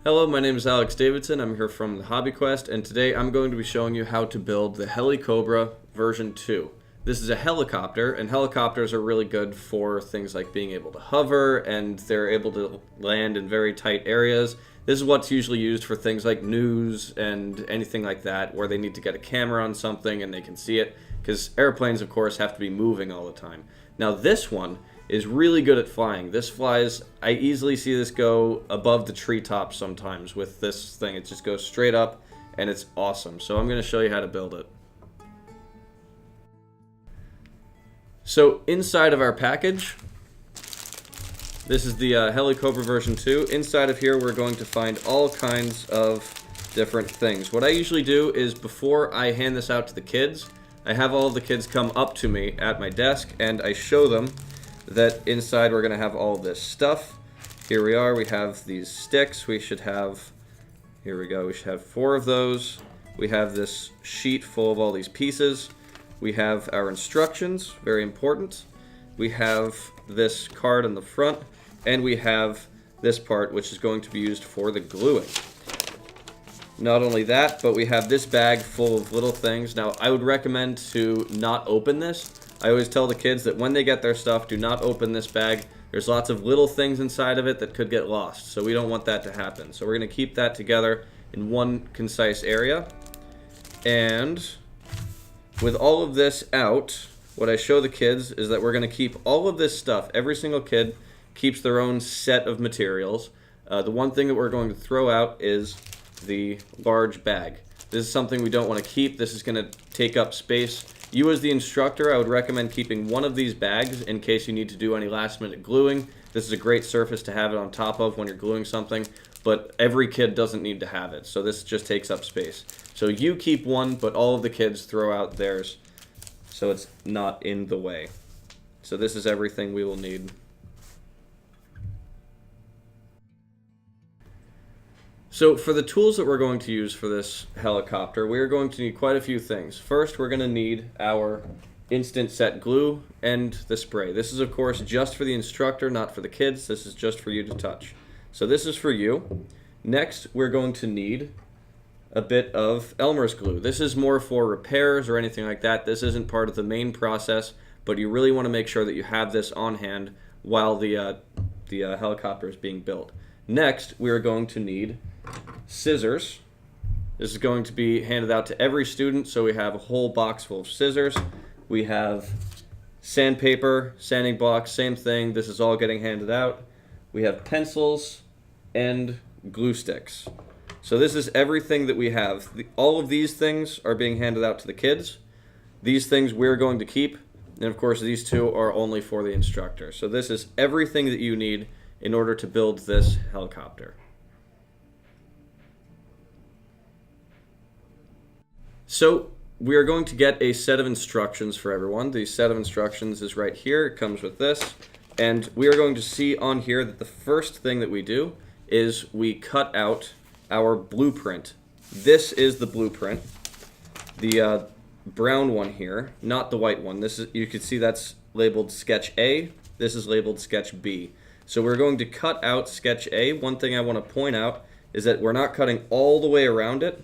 Hello, my name is Alex Davidson. I'm here from the Hobby Quest, and today I'm going to be showing you how to build the Helicobra version 2. This is a helicopter, and helicopters are really good for things like being able to hover, and they're able to land in very tight areas. This is what's usually used for things like news and anything like that, where they need to get a camera on something and they can see it, because airplanes, of course, have to be moving all the time. Now this one is really good at flying. This flies, I easily see this go above the treetops sometimes with this thing. It just goes straight up and it's awesome. So I'm going to show you how to build it. So inside of our package, this is the Helicobra version 2. Inside of here we're going to find all kinds of different things. What I usually do is before I hand this out to the kids, I have all of the kids come up to me at my desk and I show them that inside we're going to have all this stuff. Here we are, we have these sticks. We should have, here we go, we should have 4 of those. We have this sheet full of all these pieces. We have our instructions, very important. We have this card on the front, and we have this part which is going to be used for the gluing. Not only that, but we have this bag full of little things. Now, I would recommend to not open this. I always tell the kids that when they get their stuff, do not open this bag. There's lots of little things inside of it that could get lost, so we don't want that to happen. So we're going to keep that together in one concise area. And with all of this out, what I show the kids is that we're going to keep all of this stuff. Every single kid keeps their own set of materials. The one thing that we're going to throw out is the large bag. This is something we don't want to keep. This is going to take up space. You as the instructor, I would recommend keeping one of these bags in case you need to do any last minute gluing. This is a great surface to have it on top of when you're gluing something, but every kid doesn't need to have it, so this just takes up space. So you keep one, but all of the kids throw out theirs so it's not in the way. So this is everything we will need. So for the tools that we're going to use for this helicopter, we're going to need quite a few things. First, we're going to need our instant set glue and the spray. This is, of course, just for the instructor, not for the kids. This is just for you to touch. So this is for you. Next, we're going to need a bit of Elmer's glue. This is more for repairs or anything like that. This isn't part of the main process, but you really want to make sure that you have this on hand while the helicopter is being built. Next, we are going to need scissors. This is going to be handed out to every student, so we have a whole box full of scissors. We have sandpaper, sanding blocks, same thing. This is all getting handed out. We have pencils and glue sticks. So this is everything that we have. All of these things are being handed out to the kids. These things we're going to keep, and of course these two are only for the instructor. So this is everything that you need in order to build this helicopter. So we are going to get a set of instructions for everyone. The set of instructions is right here. It comes with this. And we are going to see on here that the first thing that we do is we cut out our blueprint. This is the blueprint. The brown one here, not the white one. This is, you can see that's labeled sketch A. This is labeled sketch B. So we're going to cut out sketch A. One thing I want to point out is that we're not cutting all the way around it.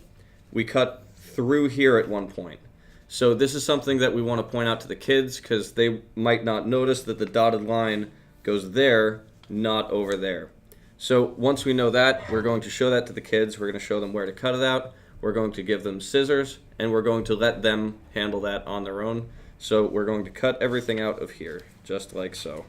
We cut through here at one point. So this is something that we want to point out to the kids because they might not notice that the dotted line goes there, not over there. So once we know that, we're going to show that to the kids. We're going to show them where to cut it out. We're going to give them scissors, and we're going to let them handle that on their own. So we're going to cut everything out of here, just like so.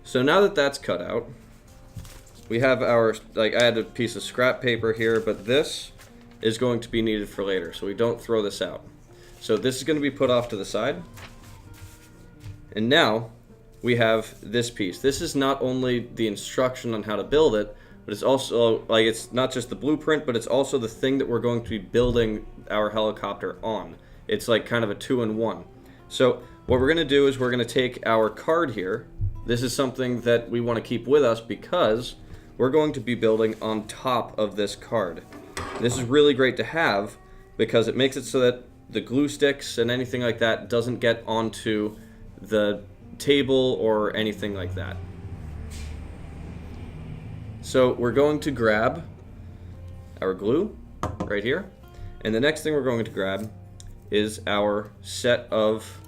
So now that that's cut out, we have our, I had a piece of scrap paper here, but this is going to be needed for later, so we don't throw this out. So this is going to be put off to the side. And now we have this piece. This is not only the instruction on how to build it, but it's also, it's not just the blueprint, but it's also the thing that we're going to be building our helicopter on. It's like kind of a 2-in-1. So what we're going to do is we're going to take our card here. This is something that we want to keep with us because we're going to be building on top of this card. This is really great to have because it makes it so that the glue sticks and anything like that doesn't get onto the table or anything like that. So we're going to grab our glue right here, and the next thing we're going to grab is our set of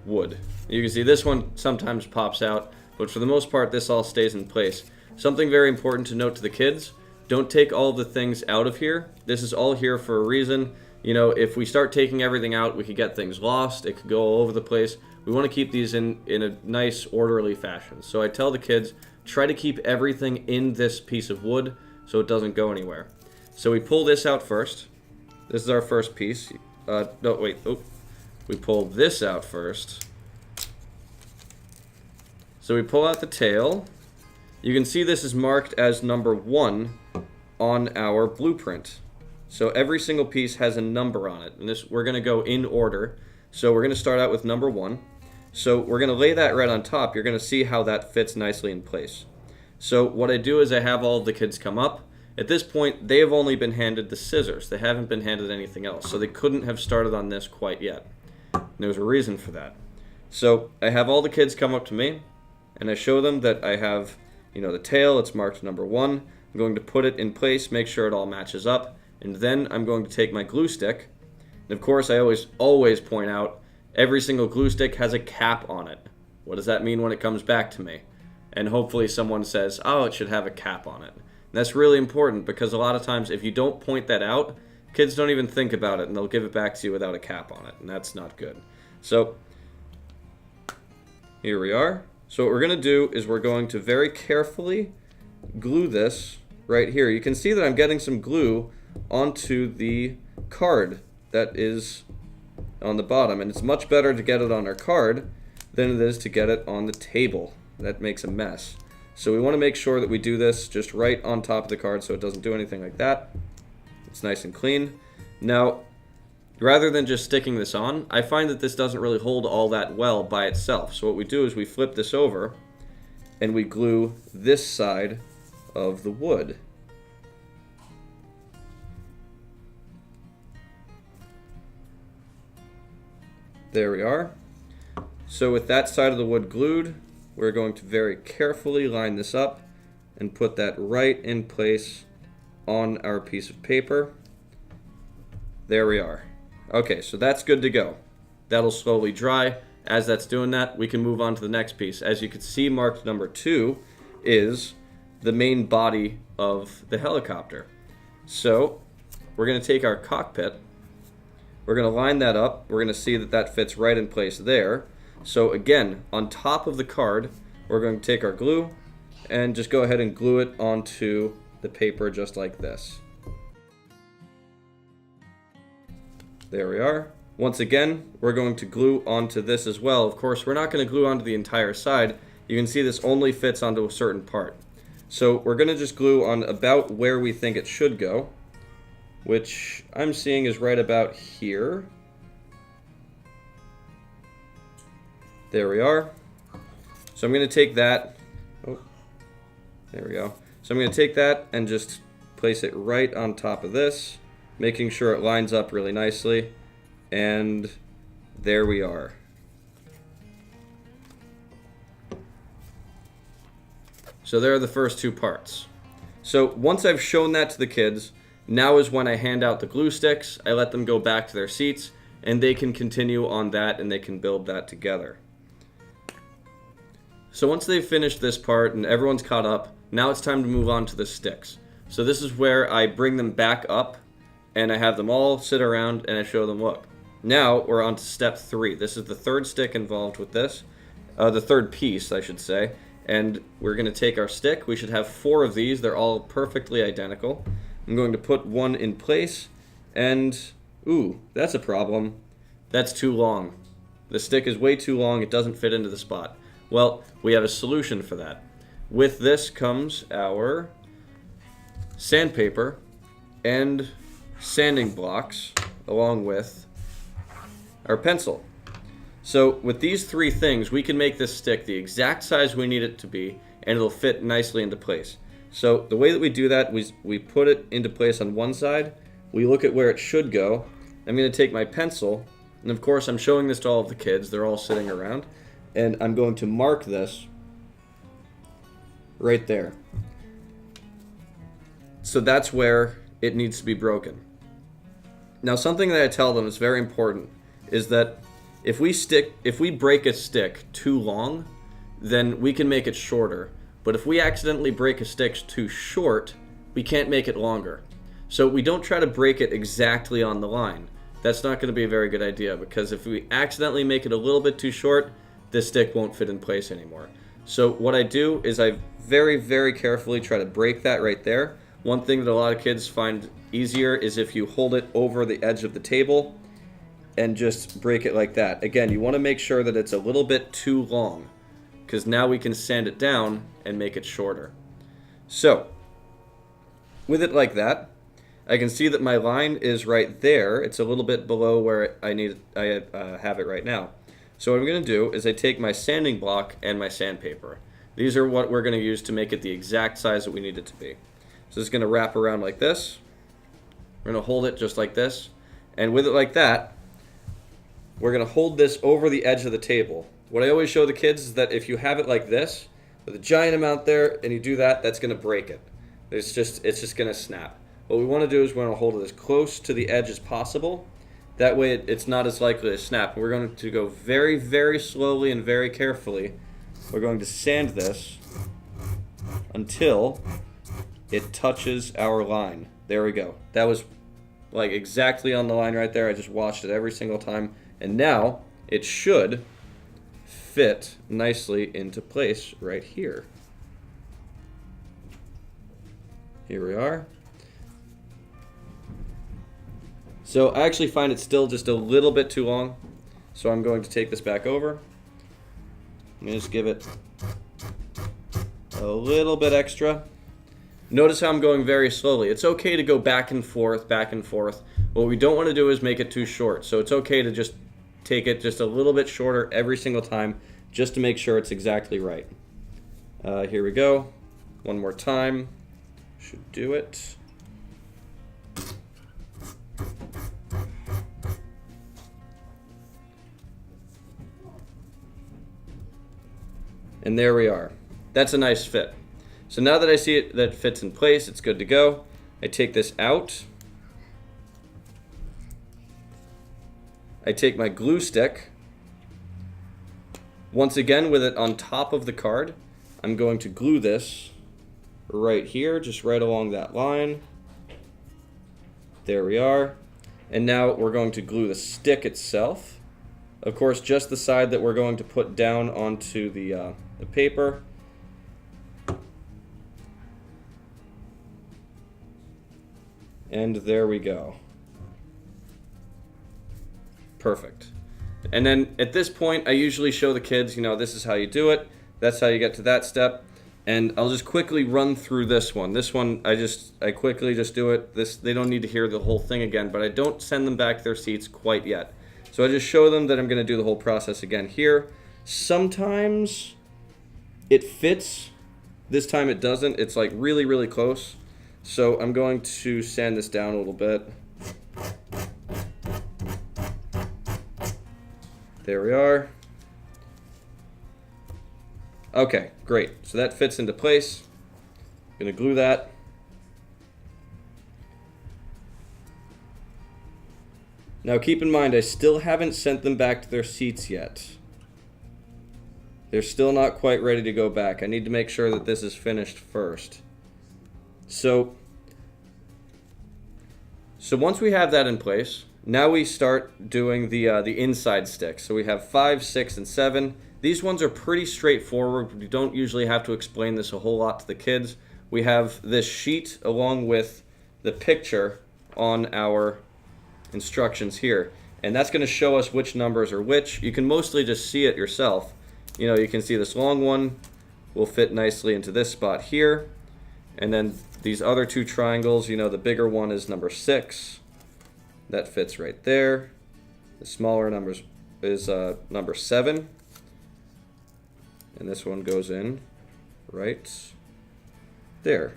wood. You can see this one sometimes pops out, but for the most part this all stays in place. Something very important to note to the kids: don't take all the things out of here. This is all here for a reason. You know, if we start taking everything out, we could get things lost. It could go all over the place. We want to keep these in a nice, orderly fashion. So I tell the kids, try to keep everything in this piece of wood so it doesn't go anywhere. So we pull this out first. This is our first piece. No, wait. Oh, we pull this out first. So we pull out the tail. You can see this is marked as number 1 on our blueprint. So every single piece has a number on it, and this we're going to go in order. So we're going to start out with number 1. So we're going to lay that right on top. You're going to see how that fits nicely in place. So what I do is I have all of the kids come up. At this point, they have only been handed the scissors. They haven't been handed anything else, so they couldn't have started on this quite yet. And there's a reason for that. So I have all the kids come up to me, and I show them that I have, you know, the tail. It's marked number 1. I'm going to put it in place, make sure it all matches up, and then I'm going to take my glue stick. And of course, I always point out, every single glue stick has a cap on it. What does that mean when it comes back to me? And hopefully someone says, oh, it should have a cap on it. And that's really important because a lot of times if you don't point that out, kids don't even think about it and they'll give it back to you without a cap on it. And that's not good. So here we are. So what we're going to do is we're going to very carefully glue this right here. You can see that I'm getting some glue onto the card that is on the bottom, and it's much better to get it on our card than it is to get it on the table. That makes a mess. So we want to make sure that we do this just right on top of the card so it doesn't do anything like that. It's nice and clean. Now, rather than just sticking this on, I find that this doesn't really hold all that well by itself. So what we do is we flip this over and we glue this side of the wood. There we are. So with that side of the wood glued, we're going to very carefully line this up and put that right in place on our piece of paper. There we are. Okay, so that's good to go. That'll slowly dry. As that's doing that, we can move on to the next piece. As you can see, marked number 2 is the main body of the helicopter. So we're going to take our cockpit. We're going to line that up. We're going to see that that fits right in place there. So again, on top of the card, we're going to take our glue and just go ahead and glue it onto the paper just like this. There we are. Once again, we're going to glue onto this as well. Of course, we're not going to glue onto the entire side. You can see this only fits onto a certain part. So we're going to just glue on about where we think it should go, which I'm seeing is right about here. There we are. So I'm going to take that. Oh, there we go. So I'm going to take that and just place it right on top of this, making sure it lines up really nicely. And there we are. So there are the first 2 parts. So once I've shown that to the kids, now is when I hand out the glue sticks. I let them go back to their seats, and they can continue on that, and they can build that together. So once they've finished this part and everyone's caught up, now it's time to move on to the sticks. So this is where I bring them back up, and I have them all sit around, and I show them, look. Now we're on to step 3. This is the 3rd stick involved with this, the 3rd piece, I should say. And we're going to take our stick. We should have 4 of these. They're all perfectly identical. I'm going to put one in place, and ooh, that's a problem. That's too long. The stick is way too long. It doesn't fit into the spot. Well, we have a solution for that. With this comes our sandpaper and sanding blocks, along with our pencil. So with these 3 things, we can make this stick the exact size we need it to be, and it'll fit nicely into place. So the way that we do that, we put it into place on one side. We look at where it should go. I'm going to take my pencil, and of course I'm showing this to all of the kids. They're all sitting around. And I'm going to mark this right there. So that's where it needs to be broken. Now, something that I tell them is very important is that if we break a stick too long, then we can make it shorter. But if we accidentally break a stick too short, we can't make it longer. So we don't try to break it exactly on the line. That's not going to be a very good idea, because if we accidentally make it a little bit too short, this stick won't fit in place anymore. So what I do is I very, very carefully try to break that right there. One thing that a lot of kids find easier is if you hold it over the edge of the table and just break it like that. Again, you want to make sure that it's a little bit too long, because now we can sand it down and make it shorter. So, with it like that, I can see that my line is right there. It's a little bit below where I have it right now. So what I'm going to do is I take my sanding block and my sandpaper. These are what we're going to use to make it the exact size that we need it to be. So it's going to wrap around like this. We're going to hold it just like this. And with it like that, we're going to hold this over the edge of the table. What I always show the kids is that if you have it like this, with a giant amount there, and you do that, that's going to break it. It's just going to snap. What we want to do is we're going to hold it as close to the edge as possible. That way it's not as likely to snap. We're going to go very, very slowly and very carefully. We're going to sand this until it touches our line. There we go. That was like exactly on the line right there. I just watched it every single time. And now it should fit nicely into place right here. Here we are. So I actually find it still just a little bit too long. So I'm going to take this back over. I'm going to just give it a little bit extra. Notice how I'm going very slowly. It's okay to go back and forth, back and forth. What we don't want to do is make it too short. So it's okay to just take it just a little bit shorter every single time, just to make sure it's exactly right. Here we go. One more time. Should do it. And there we are. That's a nice fit. So now that I see it that fits in place, it's good to go. I take this out. I take my glue stick. Once again, with it on top of the card, I'm going to glue this right here, just right along that line. There we are. And now we're going to glue the stick itself. Of course, just the side that we're going to put down onto the paper. And there we go. Perfect. And then at this point, I usually show the kids, this is how you do it. That's how you get to that step. And I'll just quickly run through this one. This one, I quickly just do it. They don't need to hear the whole thing again, but I don't send them back to their seats quite yet. So I just show them that I'm going to do the whole process again here. Sometimes it fits. This time it doesn't. It's like really, really close. So I'm going to sand this down a little bit. There we are. Okay, great. So that fits into place. I'm going to glue that. Now keep in mind, I still haven't sent them back to their seats yet. They're still not quite ready to go back. I need to make sure that this is finished first. So once we have that in place, now we start doing the inside sticks. So we have 5, 6, and 7. These ones are pretty straightforward. We don't usually have to explain this a whole lot to the kids. We have this sheet along with the picture on our instructions here. And that's going to show us which numbers are which. You can mostly just see it yourself. You can see this long one will fit nicely into this spot here. And then these other two triangles, the bigger one is number 6. That fits right there. The smaller numbers is number 7. And this one goes in right there.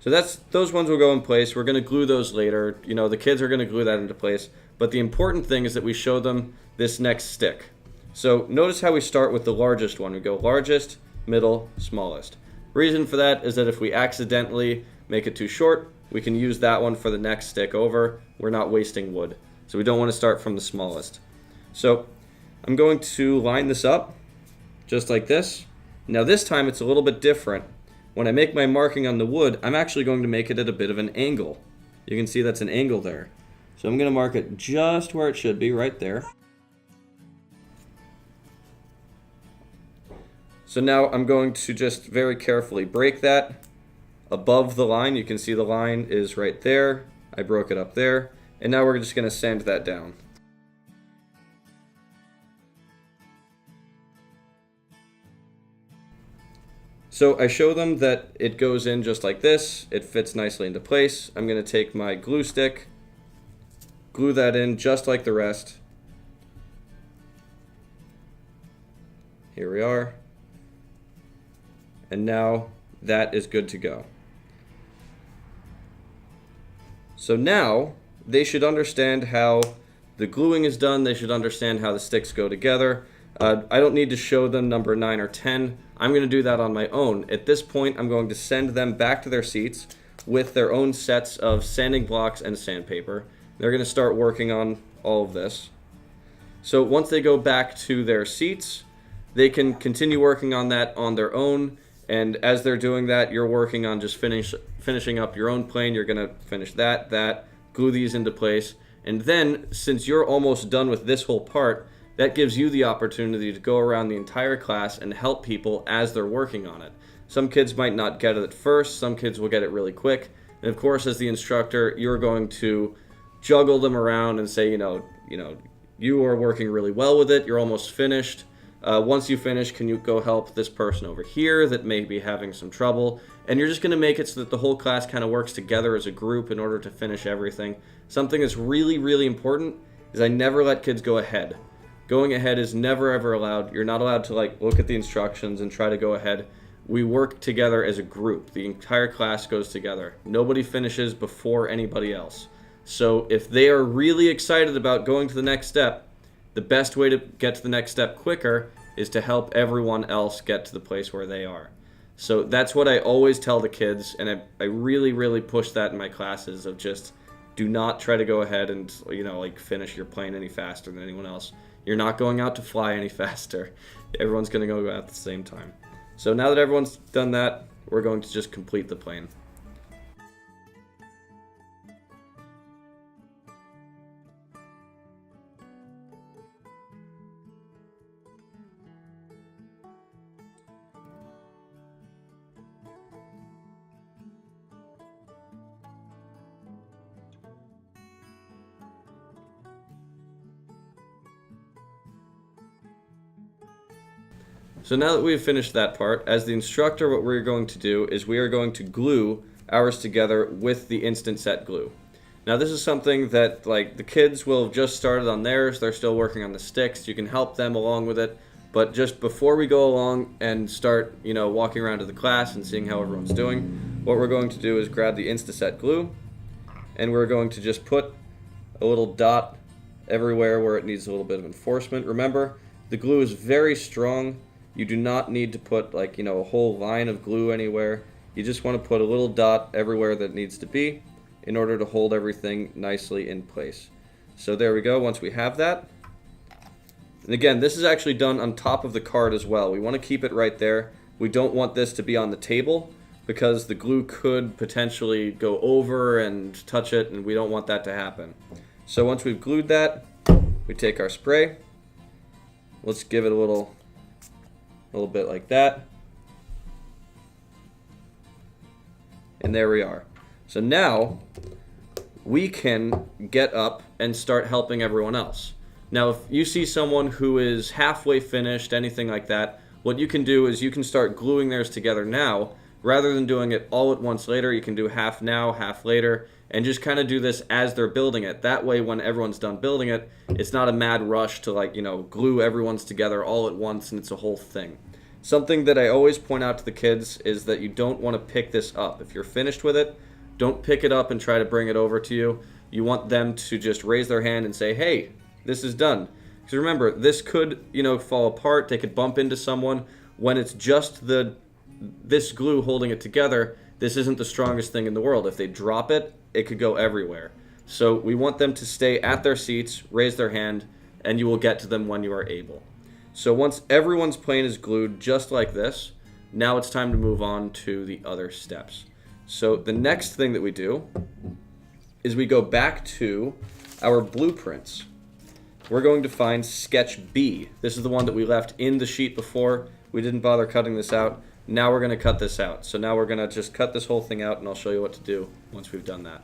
So those ones will go in place. We're going to glue those later. You know, the kids are going to glue that into place. But the important thing is that we show them this next stick. So notice how we start with the largest one. We go largest, middle, smallest. Reason for that is that if we accidentally make it too short, we can use that one for the next stick over. We're not wasting wood. So we don't want to start from the smallest. So I'm going to line this up just like this. Now this time it's a little bit different. When I make my marking on the wood, I'm actually going to make it at a bit of an angle. You can see that's an angle there. So I'm going to mark it just where it should be, right there. So now I'm going to just very carefully break that above the line. You can see the line is right there. I broke it up there. And now we're just going to sand that down. So I show them that it goes in just like this. It fits nicely into place. I'm going to take my glue stick, glue that in just like the rest. Here we are. And now that is good to go. So now they should understand how the gluing is done. They should understand how the sticks go together. I don't need to show them number 9 or 10. I'm going to do that on my own. At this point, I'm going to send them back to their seats with their own sets of sanding blocks and sandpaper. They're going to start working on all of this. So once they go back to their seats, they can continue working on that on their own. And as they're doing that, you're working on just finishing up your own plane. You're going to finish that, glue these into place. And then, since you're almost done with this whole part, that gives you the opportunity to go around the entire class and help people as they're working on it. Some kids might not get it at first. Some kids will get it really quick. And of course, as the instructor, you're going to juggle them around and say, you are working really well with it. You're almost finished. Once you finish, can you go help this person over here that may be having some trouble? And you're just going to make it so that the whole class kind of works together as a group in order to finish everything. Something that's really, really important is I never let kids go ahead. Going ahead is never ever allowed. You're not allowed to look at the instructions and try to go ahead. We work together as a group. The entire class goes together. Nobody finishes before anybody else. So if they are really excited about going to the next step, the best way to get to the next step quicker is to help everyone else get to the place where they are. So that's what I always tell the kids, and I really, really push that in my classes of just do not try to go ahead and finish your plane any faster than anyone else. You're not going out to fly any faster. Everyone's going to go out at the same time. So now that everyone's done that, we're going to just complete the plane. So now that we've finished that part, as the instructor, what we're going to do is we are going to glue ours together with the instant set glue. Now this is something that the kids will have just started on theirs. They're still working on the sticks. You can help them along with it. But just before we go along and start, walking around to the class and seeing how everyone's doing, what we're going to do is grab the Insta-Set glue, and we're going to just put a little dot everywhere where it needs a little bit of enforcement. Remember, the glue is very strong. You do not need to put a whole line of glue anywhere. You just want to put a little dot everywhere that needs to be in order to hold everything nicely in place. So there we go, once we have that. And again, this is actually done on top of the card as well. We want to keep it right there. We don't want this to be on the table because the glue could potentially go over and touch it, and we don't want that to happen. So once we've glued that, we take our spray. Let's give it a little bit like that. And there we are. So now we can get up and start helping everyone else. Now if you see someone who is halfway finished, anything like that, what you can do is you can start gluing theirs together now. Rather than doing it all at once later, you can do half now, half later, and just kind of do this as they're building it. That way, when everyone's done building it, it's not a mad rush to glue everyone's together all at once and it's a whole thing. Something that I always point out to the kids is that you don't want to pick this up. If you're finished with it, don't pick it up and try to bring it over to you. You want them to just raise their hand and say, hey, this is done. Because remember, this could, fall apart. They could bump into someone. When it's just this glue holding it together, this isn't the strongest thing in the world. If they drop it, it could go everywhere. So we want them to stay at their seats, raise their hand, and you will get to them when you are able. So once everyone's plane is glued just like this, now it's time to move on to the other steps. So the next thing that we do is we go back to our blueprints. We're going to find sketch B. This is the one that we left in the sheet before. We didn't bother cutting this out. Now we're going to cut this out. So now we're going to just cut this whole thing out, and I'll show you what to do once we've done that.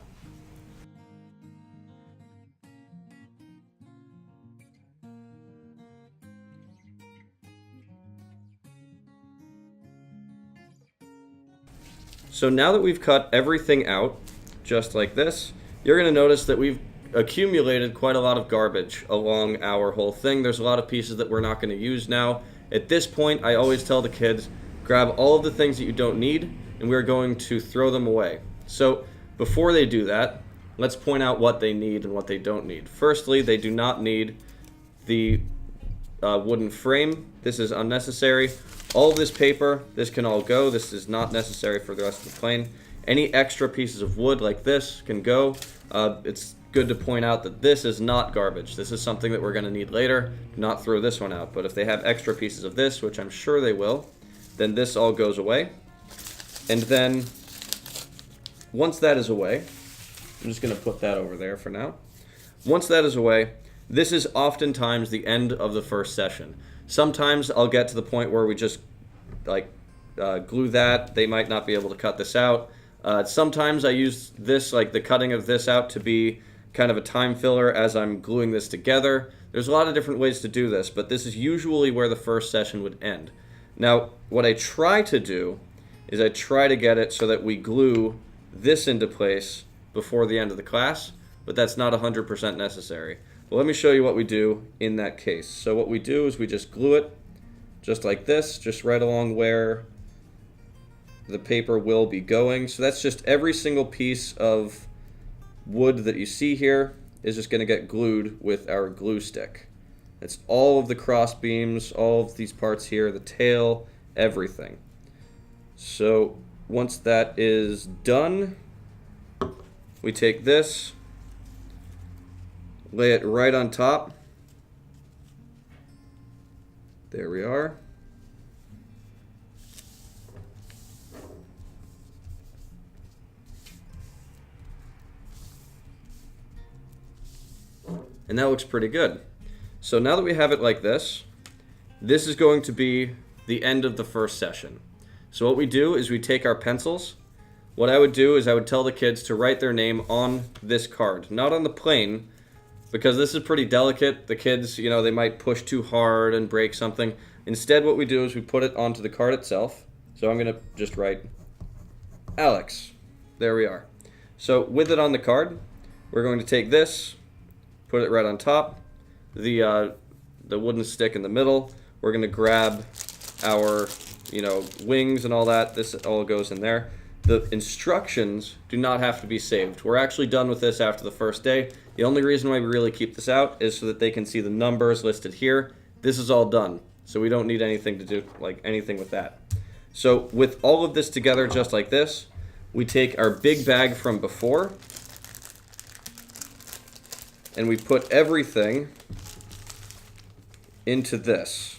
So now that we've cut everything out, just like this, you're going to notice that we've accumulated quite a lot of garbage along our whole thing. There's a lot of pieces that we're not going to use now. At this point, I always tell the kids, grab all of the things that you don't need, and we're going to throw them away. So before they do that, let's point out what they need and what they don't need. Firstly, they do not need the wooden frame. This is unnecessary. All of this paper, this can all go. This is not necessary for the rest of the plane. Any extra pieces of wood like this can go. It's good to point out that this is not garbage. This is something that we're going to need later. Do not throw this one out. But if they have extra pieces of this, which I'm sure they will, then this all goes away. And then once that is away, I'm just going to put that over there for now. Once that is away, this is oftentimes the end of the first session. Sometimes I'll get to the point where we just glue that. They might not be able to cut this out. Sometimes I use this, like the cutting of this out, to be kind of a time filler as I'm gluing this together. There's a lot of different ways to do this, but this is usually where the first session would end. Now, what I try to do is I try to get it so that we glue this into place before the end of the class, but that's not 100% necessary. Well, let me show you what we do in that case. So what we do is we just glue it just like this, just right along where the paper will be going. So that's just every single piece of wood that you see here is just going to get glued with our glue stick. It's all of the cross beams, all of these parts here, the tail, everything. So once that is done, we take this, lay it right on top. There we are. And that looks pretty good. So now that we have it like this is going to be the end of the first session. So what we do is we take our pencils. What I would do is I would tell the kids to write their name on this card, not on the plane, because this is pretty delicate. The kids, they might push too hard and break something. Instead, what we do is we put it onto the card itself. So I'm going to just write Alex. There we are. So with it on the card, we're going to take this, put it right on top, the wooden stick in the middle. We're going to grab our, wings and all that. This all goes in there. The instructions do not have to be saved. We're actually done with this after the first day. The only reason why we really keep this out is so that they can see the numbers listed here. This is all done, so we don't need anything to do, anything with that. So with all of this together just like this, we take our big bag from before and we put everything into this.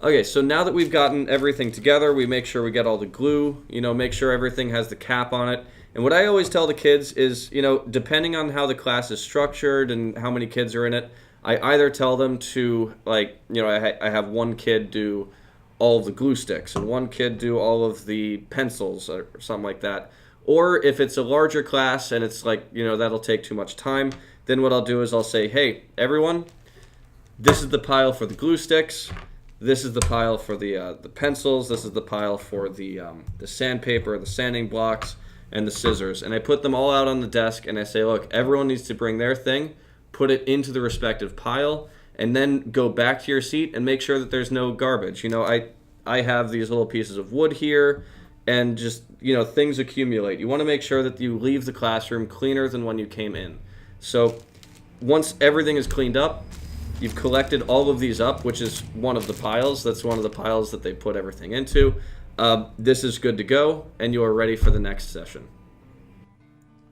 Okay, so now that we've gotten everything together, we make sure we get all the glue, make sure everything has the cap on it. And what I always tell the kids is, depending on how the class is structured and how many kids are in it, I either tell them to, I have one kid do all of the glue sticks and one kid do all of the pencils or something like that. Or if it's a larger class and it's that'll take too much time, then what I'll do is I'll say, hey, everyone, this is the pile for the glue sticks. This is the pile for the pencils. This is the pile for the sandpaper, the sanding blocks, and the scissors. And I put them all out on the desk, and I say, look, everyone needs to bring their thing put it into the respective pile, and then go back to your seat and make sure that there's no garbage. You know, I have these little pieces of wood here, and just, you know, things accumulate. You want to make sure that you leave the classroom cleaner than when you came in. So once everything is cleaned up, you've collected all of these up, which is one of the piles. That's one of the piles that they put everything into. This is good to go, and you are ready for the next session.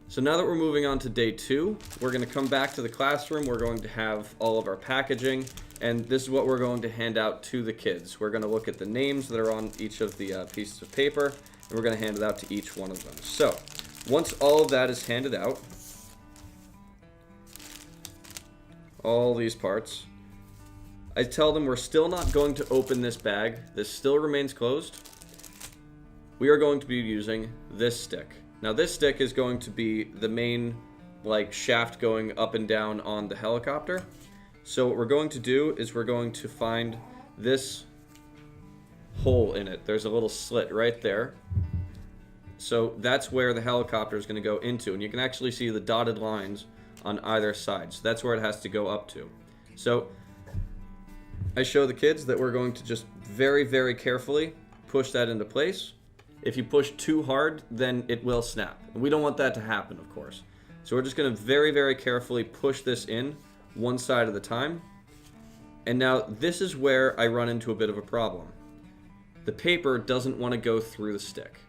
So now that we're moving on to day 2, we're going to come back to the classroom. We're going to have all of our packaging, and this is what we're going to hand out to the kids. We're going to look at the names that are on each of the pieces of paper, and we're going to hand it out to each one of them. So once all of that is handed out, all these parts, I tell them we're still not going to open this bag. This still remains closed. We are going to be using this stick. Now this stick is going to be the main shaft going up and down on the helicopter. So what we're going to do is we're going to find this hole in it. There's a little slit right there. So that's where the helicopter is going to go into, and you can actually see the dotted lines on either side. So that's where it has to go up to. So I show the kids that we're going to just very, very carefully push that into place. If you push too hard, then it will snap. And we don't want that to happen, of course. So we're just going to very, very carefully push this in one side at a time. And now this is where I run into a bit of a problem. The paper doesn't want to go through the stick.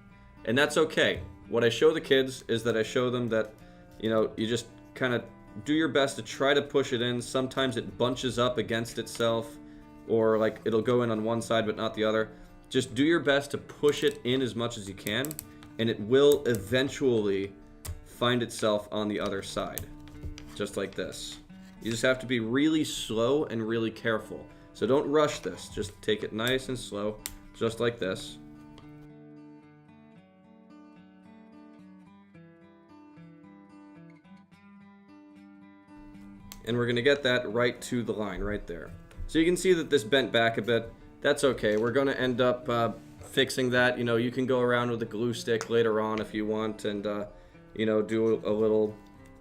And that's okay. What I show the kids is that I show them that, you know, you just kind of do your best to try to push it in. Sometimes it bunches up against itself, or like it'll go in on one side but not the other. Just do your best to push it in as much as you can, and it will eventually find itself on the other side, just like this. You just have to be really slow and really careful. So don't rush this. Just take it nice and slow, just like this. And we're going to get that right to the line right there. So you can see that this bent back a bit. That's okay. We're going to end up fixing that. You know, you can go around with a glue stick later on if you want, and you know, do a little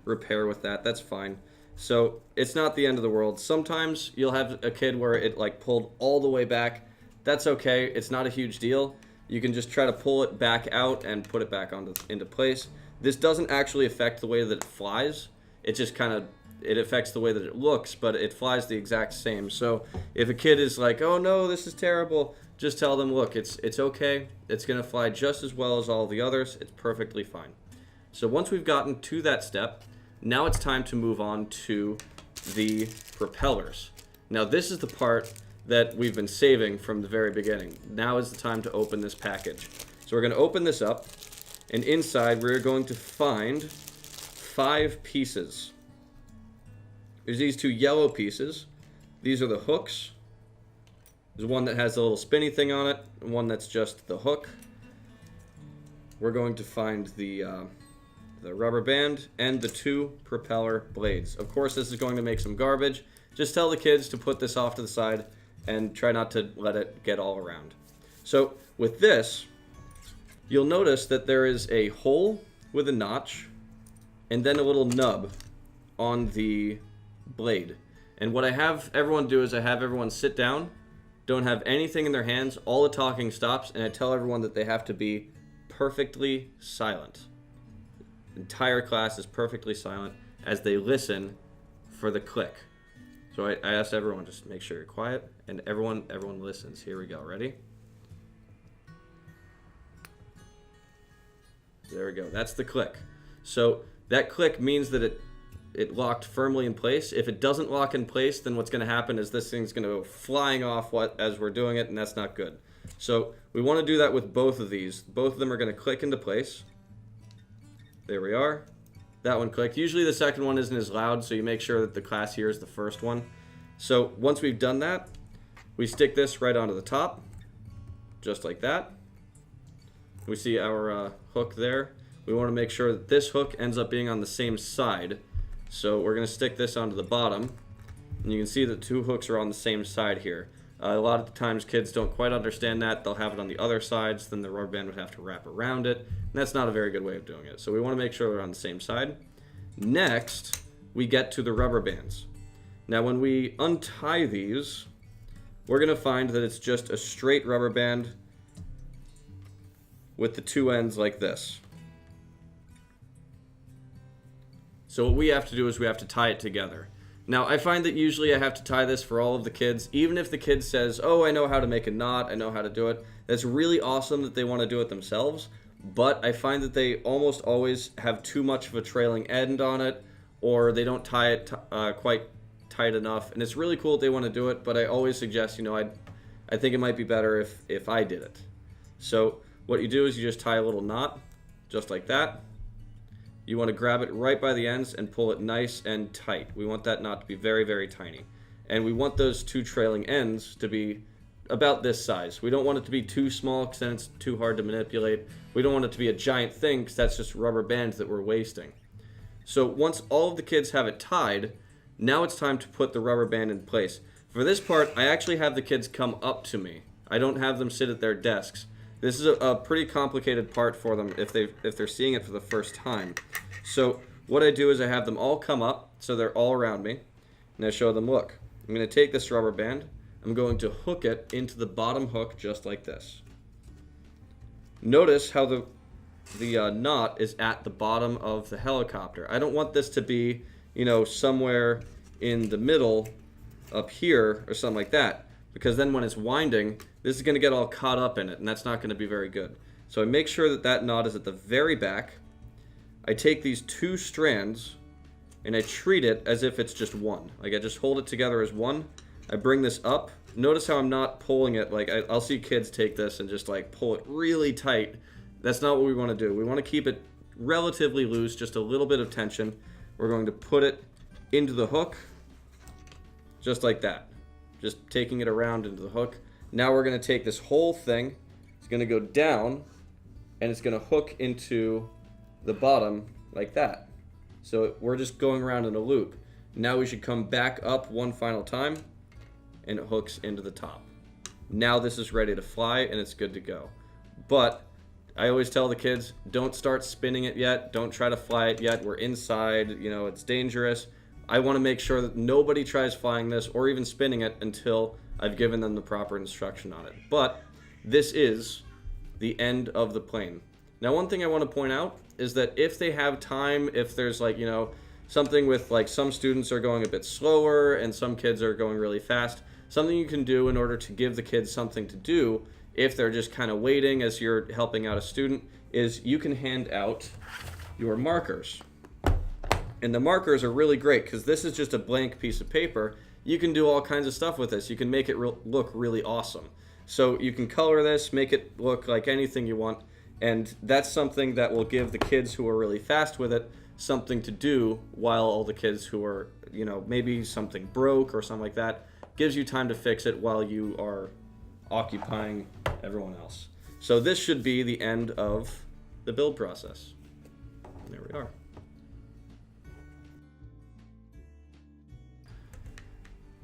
repair with that. That's fine. So it's not the end of the world. Sometimes you'll have a kid where it pulled all the way back. That's okay. It's not a huge deal. You can just try to pull it back out and put it back into place. This doesn't actually affect the way that it flies. It just it affects the way that it looks, but it flies the exact same. So if a kid is like, oh no, this is terrible, just tell them, look, it's okay. It's going to fly just as well as all the others. It's perfectly fine. So once we've gotten to that step, now it's time to move on to the propellers. Now this is the part that we've been saving from the very beginning. Now is the time to open this package. So we're going to open this up, and inside we're going to find 5 pieces. There's these 2 yellow pieces. These are the hooks. There's one that has a little spinny thing on it, and one that's just the hook. We're going to find the rubber band and the 2 propeller blades. Of course, this is going to make some garbage. Just tell the kids to put this off to the side and try not to let it get all around. So with this, you'll notice that there is a hole with a notch and then a little nub on the blade. And what I have everyone do is I have everyone sit down, don't have anything in their hands, all the talking stops, and I tell everyone that they have to be perfectly silent. The entire class is perfectly silent as they listen for the click. So I asked everyone, just make sure you're quiet, and everyone listens. Here we go. Ready? There we go. That's the click. So that click means that it locked firmly in place. If it doesn't lock in place, then what's going to happen is this thing's going to go flying off as we're doing it, and that's not good. So we want to do that with both of these. Both of them are going to click into place. There we are. That one clicked. Usually the second one isn't as loud, so you make sure that the class hears the first one. So once we've done that, we stick this right onto the top, just like that. We see our hook there. We want to make sure that this hook ends up being on the same side. So we're going to stick this onto the bottom, and you can see the 2 hooks are on the same side here. A lot of the times kids don't quite understand that. They'll have it on the other sides, then the rubber band would have to wrap around it, and that's not a very good way of doing it. So we want to make sure they're on the same side. Next, we get to the rubber bands. Now when we untie these, we're going to find that it's just a straight rubber band with the two ends like this. So what we have to do is we have to tie it together. Now I find that usually I have to tie this for all of the kids, even if the kid says, oh, I know how to make a knot, I know how to do it. That's really awesome that they want to do it themselves, but I find that they almost always have too much of a trailing end on it, or they don't tie it quite tight enough. And it's really cool that they want to do it, but I always suggest, I think it might be better if I did it. So what you do is you just tie a little knot, just like that. You want to grab it right by the ends and pull it nice and tight. We want that knot to be very, very tiny. And we want those two trailing ends to be about this size. We don't want it to be too small because then it's too hard to manipulate. We don't want it to be a giant thing because that's just rubber bands that we're wasting. So once all of the kids have it tied, now it's time to put the rubber band in place. For this part, I actually have the kids come up to me. I don't have them sit at their desks. This is a pretty complicated part for them if they're seeing it for the first time. So what I do is I have them all come up so they're all around me, and I show them, look, I'm going to take this rubber band, I'm going to hook it into the bottom hook just like this. Notice how the knot is at the bottom of the helicopter. I don't want this to be, somewhere in the middle up here or something like that, because then when it's winding, this is going to get all caught up in it, and that's not going to be very good. So I make sure that that knot is at the very back. I take these two strands and I treat it as if it's just one. Like I just hold it together as one. I bring this up. Notice how I'm not pulling it. Like I'll see kids take this and just like pull it really tight. That's not what we want to do. We want to keep it relatively loose, just a little bit of tension. We're going to put it into the hook, just like that. Just taking it around into the hook. Now we're going to take this whole thing, it's going to go down, and it's going to hook into the bottom like that. So we're just going around in a loop. Now we should come back up one final time, and it hooks into the top. Now this is ready to fly, and it's good to go. But I always tell the kids, don't start spinning it yet. Don't try to fly it yet. We're inside, it's dangerous. I want to make sure that nobody tries flying this or even spinning it until I've given them the proper instruction on it. But this is the end of the plane. Now, one thing I want to point out is that if they have time, if there's something with some students are going a bit slower and some kids are going really fast, something you can do in order to give the kids something to do if they're just kind of waiting as you're helping out a student is you can hand out your markers. And the markers are really great because this is just a blank piece of paper. You can do all kinds of stuff with this. You can make it look really awesome. So you can color this, make it look like anything you want. And that's something that will give the kids who are really fast with it something to do while all the kids who are, maybe something broke or something like that, gives you time to fix it while you are occupying everyone else. So this should be the end of the build process. And there we are.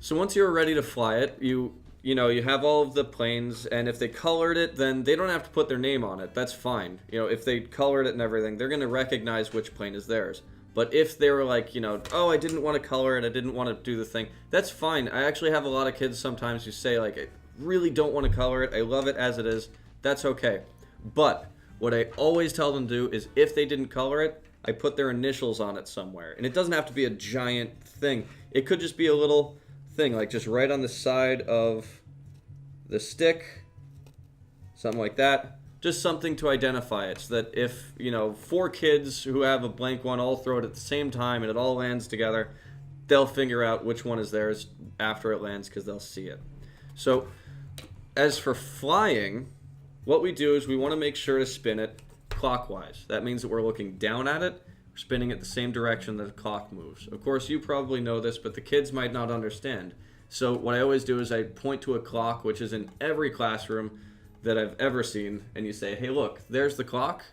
So once you're ready to fly it, you have all of the planes, and if they colored it, then they don't have to put their name on it. That's fine. If they colored it and everything, they're going to recognize which plane is theirs. But if they were like, oh, I didn't want to color it, I didn't want to do the thing, that's fine. I actually have a lot of kids sometimes who say, I really don't want to color it. I love it as it is. That's okay. But what I always tell them to do is if they didn't color it, I put their initials on it somewhere. And it doesn't have to be a giant thing. It could just be a little thing, like just right on the side of the stick, something like that. Just something to identify it so that if, 4 kids who have a blank one all throw it at the same time and it all lands together, they'll figure out which one is theirs after it lands because they'll see it. So as for flying, what we do is we want to make sure to spin it clockwise. That means that we're looking down at it, spinning it the same direction that the clock moves. Of course, you probably know this, but the kids might not understand. So what I always do is I point to a clock, which is in every classroom that I've ever seen, and you say, hey, look, there's the clock.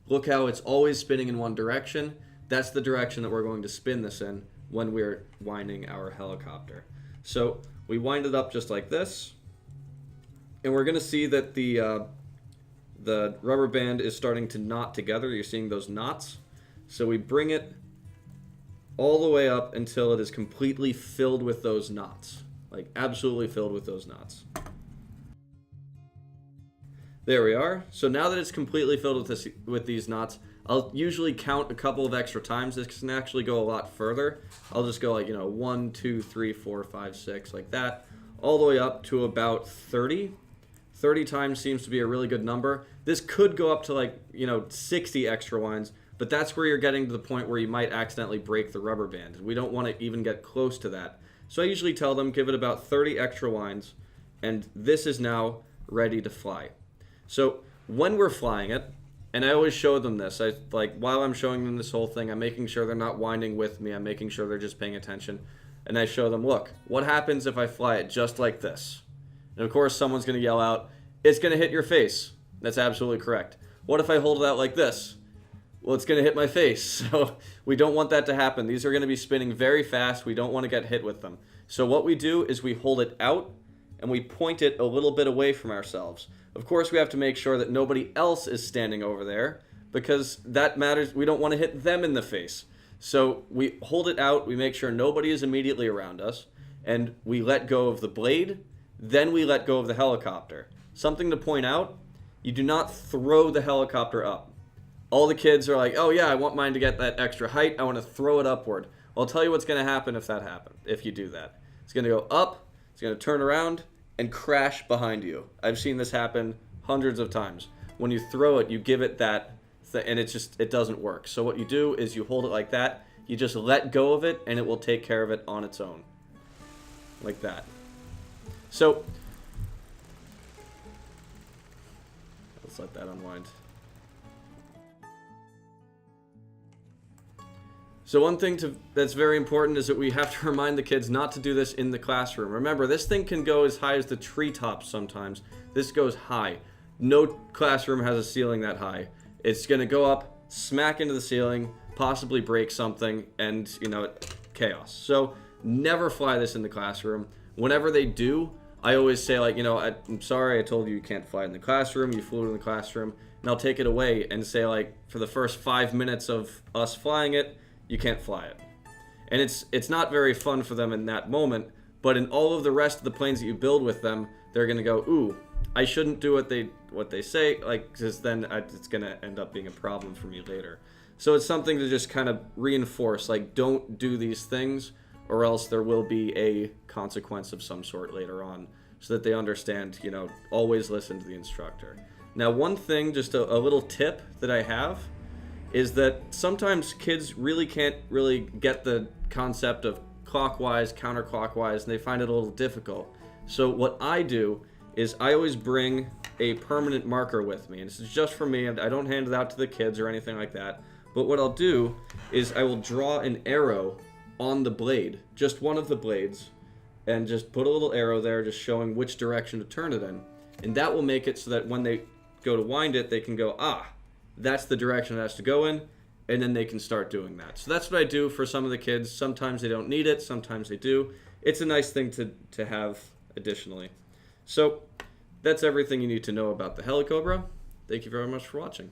Look how it's always spinning in one direction. That's the direction that we're going to spin this in when we're winding our helicopter. So we wind it up just like this, and we're going to see that the rubber band is starting to knot together. You're seeing those knots. So we bring it all the way up until it is completely filled with those knots. Like absolutely filled with those knots. There we are. So now that it's completely filled with these knots, I'll usually count a couple of extra times. This can actually go a lot further. I'll just go like, 1, 2, 3, 4, 5, 6, like that, all the way up to about 30. 30 times seems to be a really good number. This could go up to like, 60 extra winds, but that's where you're getting to the point where you might accidentally break the rubber band. We don't want to even get close to that. So I usually tell them, give it about 30 extra winds, and this is now ready to fly. So when we're flying it, and I always show them this, while I'm showing them this whole thing, I'm making sure they're not winding with me. I'm making sure they're just paying attention. And I show them, look, what happens if I fly it just like this? And of course, someone's going to yell out, it's going to hit your face. That's absolutely correct. What if I hold it out like this? Well, it's going to hit my face. So we don't want that to happen. These are going to be spinning very fast. We don't want to get hit with them. So what we do is we hold it out and we point it a little bit away from ourselves. Of course, we have to make sure that nobody else is standing over there because that matters. We don't want to hit them in the face. So we hold it out. We make sure nobody is immediately around us. And we let go of the blade. Then we let go of the helicopter. Something to point out, you do not throw the helicopter up. All the kids are like, oh yeah, I want mine to get that extra height. I want to throw it upward. Well, I'll tell you what's going to happen if you do that. It's going to go up, it's going to turn around, and crash behind you. I've seen this happen hundreds of times. When you throw it, you give it that, and it doesn't work. So what you do is you hold it like that, you just let go of it, and it will take care of it on its own. Like that. So, let's let that unwind. So one thing that's very important is that we have to remind the kids not to do this in the classroom. Remember, this thing can go as high as the treetops sometimes. This goes high. No classroom has a ceiling that high. It's going to go up, smack into the ceiling, possibly break something, and, chaos. So never fly this in the classroom. Whenever they do, I always say, I'm sorry, I told you can't fly in the classroom. You flew it in the classroom. And I'll take it away and say, for the first 5 minutes of us flying it, you can't fly it. And it's not very fun for them in that moment, but in all of the rest of the planes that you build with them, they're going to go, ooh, I shouldn't do what they say, because then it's going to end up being a problem for me later. So it's something to just kind of reinforce, don't do these things, or else there will be a consequence of some sort later on, so that they understand, always listen to the instructor. Now, one thing, just a little tip that I have, is that sometimes kids really can't get the concept of clockwise, counterclockwise, and they find it a little difficult. So what I do is I always bring a permanent marker with me, and this is just for me, and I don't hand it out to the kids or anything like that. But what I'll do is I will draw an arrow on the blade, just one of the blades, and just put a little arrow there just showing which direction to turn it in. And that will make it so that when they go to wind it, they can go, that's the direction it has to go in, and then they can start doing that. So that's what I do for some of the kids. Sometimes they don't need it, sometimes they do. It's a nice thing to have additionally. So that's everything you need to know about the Helicobra. Thank you very much for watching.